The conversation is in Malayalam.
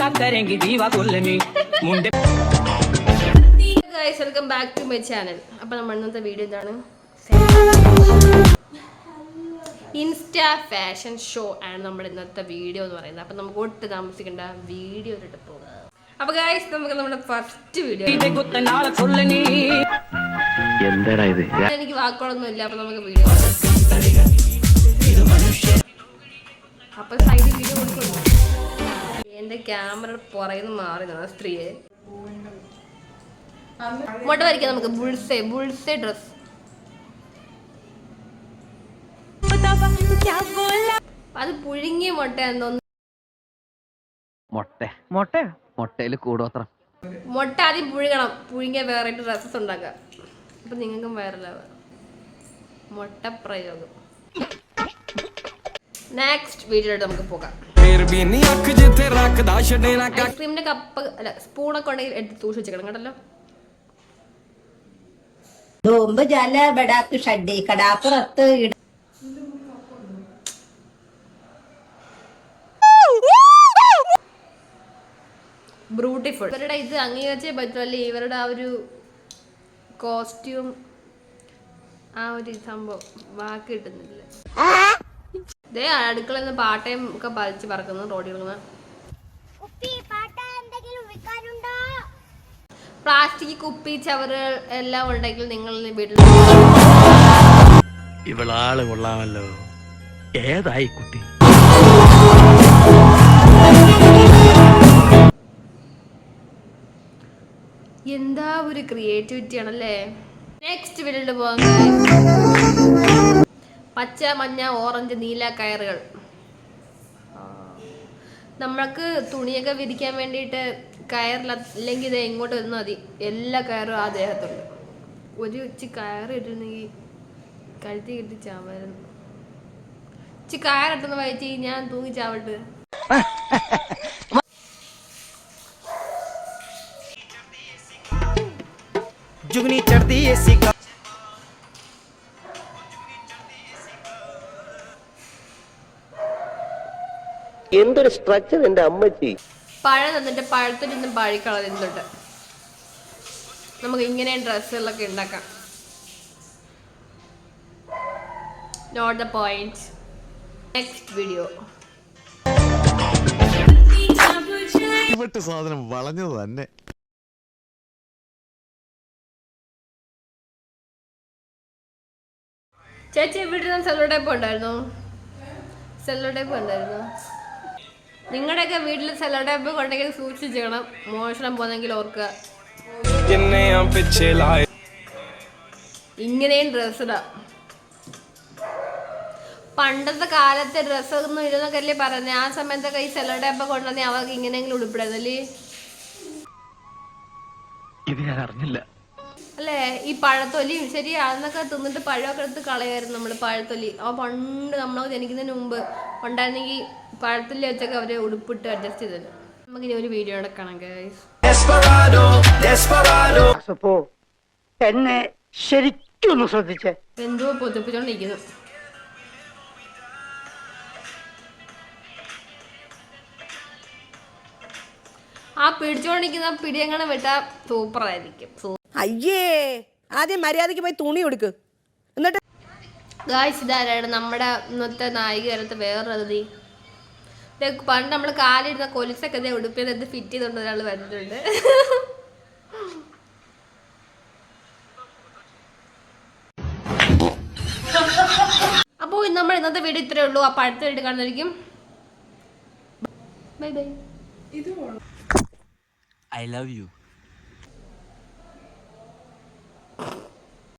Guys, welcome back to my channel. അപ്പോൾ നമ്മൾ ഇന്നത്തെ വീഡിയോ എന്താണ്? ഇൻസ്റ്റാ ഫാഷൻ ഷോ ആണ് നമ്മുടെ ഇന്നത്തെ വീഡിയോ എന്ന് പറയുന്നത്. അപ്പോൾ നമുക്ക് ഒട്ടും താമസിക്കേണ്ട വീഡിയോയിലോട്ട് പോകാം. അപ്പോൾ ഗൈസ് നമുക്ക് നമ്മുടെ ഫസ്റ്റ് വീഡിയോ. എന്താടാ ഇത്? എനിക്ക് വാക്കുകളൊന്നും ഇല്ല. അപ്പോൾ നമുക്ക് വീഡിയോ. അപ്പോൾ സൈഡിൽ വീഡിയോ കൊടുക്കുന്നു. എൻ്റെ ക്യാമറ പുറകിന്ന് മാറി സ്ത്രീയെ മുട്ട വരയ്ക്കാം നമുക്ക്. Bullseye dress. അത് പുഴുങ്ങിയ മുട്ട എന്തോന്ന് മുട്ടയില് കൂടോത്രം. മുട്ട ആദ്യം പുഴുകണം. പുഴുങ്ങിയ വേറെ ഡ്രസ്സസ് ഉണ്ടാക്കാം. അപ്പൊ നിങ്ങൾക്കും വൈറലാവാം. മുട്ട പ്രയോഗം. നെക്സ്റ്റ് വീഡിയോയിലോട്ട് നമുക്ക് പോകാം. ഐസ്ക്രീമിന്റെ കപ്പ് അല്ല സ്പൂണൊക്കെ ഉണ്ടെങ്കിൽ എടുത്ത് സൂക്ഷിച്ചേക്കണം കേട്ടല്ലോ. നോമ്പ് ജല ബടാക്ക് ഷഡ്ഡി കടാപ്പുറത്ത് ബ്യൂട്ടിഫുൾ. ഇവരുടെ ഇത് അംഗീകരിച്ചേ പറ്റുമല്ലേ? ഇവരുടെ ആ ഒരു കോസ്റ്റ്യൂം, ആ ഒരു സംഭവം വാക്ക് കിട്ടുന്നില്ല. ഇതേ അടുക്കളയിൽ നിന്ന് പാട്ടയും ഒക്കെ പലിച്ച് പറക്കുന്നു റോഡിൽ നിന്ന്. പ്ലാസ്റ്റിക് കുപ്പി ചവറുകൾ എല്ലാം ഉണ്ടെങ്കിൽ നിങ്ങൾ വീട്ടിൽ ഇവളാള് കൊള്ളാമല്ലോ. ഏതായി കുട്ടി? എന്താ ഒരു ക്രിയേറ്റിവിറ്റി ആണല്ലേ. നെക്സ്റ്റ് വീഡിയോയിലോട്ട് പോകാം. പച്ച, മഞ്ഞ, ഓറഞ്ച്, നീല കയറുകൾ. നമ്മൾക്ക് തുണിയൊക്കെ വിരിക്കാൻ വേണ്ടിയിട്ട് കയറില്ല, അല്ലെങ്കിൽ ഇത് എങ്ങോട്ട് വന്നാൽ മതി. എല്ലാ കയറും ആ ദേഹത്തുണ്ട്. ഒരു ഇച്ചി കയറ് ഇട്ടിരുന്നെങ്കിൽ കഴുത്തി കിട്ടി ചാവായിരുന്നു. ഇച്ചി കയറിട്ടെന്ന് വായിച്ച് ഞാൻ തൂങ്ങി ചാവട്ട്. എന്തൊരു സ്ട്രക്ചർ എന്റെ അമ്മച്ചി. പഴം തന്നിട്ട് പഴത്തിനൊന്ന് പഴിക്കളയുന്നുണ്ട്. നമുക്ക് ഇങ്ങനെ ഡ്രസ്സുകളൊക്കെ ഉണ്ടാക്കാം. Note the point. Next video. സാധനം വളഞ്ഞത് തന്നെ. ചേച്ചി വീട്ടിൽ നിന്ന് സെല്ലോ ടേപ്പ് ഉണ്ടായിരുന്നു. നിങ്ങളുടെയൊക്കെ വീട്ടിൽ സെല്ലോ ടേപ്പ് കൊണ്ടെങ്കിൽ സൂക്ഷിച്ചേക്കണം. മോഷണം പോന്നെങ്കിൽ ഓർക്കുക. ഇങ്ങനെയും ഡ്രസ്സിടാ. പണ്ടത്തെ കാലത്തെ ഡ്രസ്സൊന്നും ഇടുന്നൊക്കെ അല്ലേ പറഞ്ഞേ. ആ സമയത്തൊക്കെ ഈ സെല്ലോ ടേപ്പ് കൊണ്ടുവന്നേ അവർക്ക് ഇങ്ങനെയെങ്കിലും ഉടുപ്പിടായിരുന്നല്ലേ. ഇത് ഞാൻ അറിഞ്ഞില്ല അല്ലേ? ഈ പഴത്തൊലിയും ശരി അന്നൊക്കെ തിന്നിട്ട് പഴമൊക്കെ എടുത്ത് കളയായിരുന്നു നമ്മള്. പഴത്തൊലി പണ്ട് നമ്മളൊക്കെ ജനിക്കുന്നതിന് മുമ്പ് ഉണ്ടായിരുന്നെങ്കിൽ പഴത്തൊലി വെച്ചൊക്കെ അവരെ ഉടുപ്പിട്ട് അഡ്ജസ്റ്റ് ചെയ്തല്ലോ. നമുക്കിനി ഒരു വീഡിയോ എടുക്കണം ഗൈസ്. എന്നെ ശരിക്കൊന്ന് ശ്രദ്ധിച്ചേ. എന്തോ പൊതിപ്പിച്ചോണ്ടിരിക്കുന്നു. ആ പിടിച്ചോണ്ടിരിക്കുന്ന പിടിയങ്ങനെ വിട്ടാ സൂപ്പറായിരിക്കും. അയ്യേ, ആദ്യം മര്യാദയ്ക്ക് പോയി തുണി കൊടുക്ക്. എന്നിട്ട് ഗായ്സ് ഇതാരാണ് നമ്മുടെ ഇന്നത്തെ നായികരത്ത് വേറൊരു. പണ്ട് നമ്മൾ കാലിടുന്ന കൊലുസൊക്കെ ഇതേ ഉടുപ്പിയത് ഫിറ്റ് ചെയ്തുകൊണ്ട് ഒരാൾ വരുന്നുണ്ട്. അപ്പോൾ നമ്മൾ ഇന്നത്തെ വീഡിയോ ഇത്രയേ ഉള്ളൂ. അപ്പോൾ അടുത്ത വീഡിയോ കാണുന്നതായിരിക്കും. Bye bye. I love you.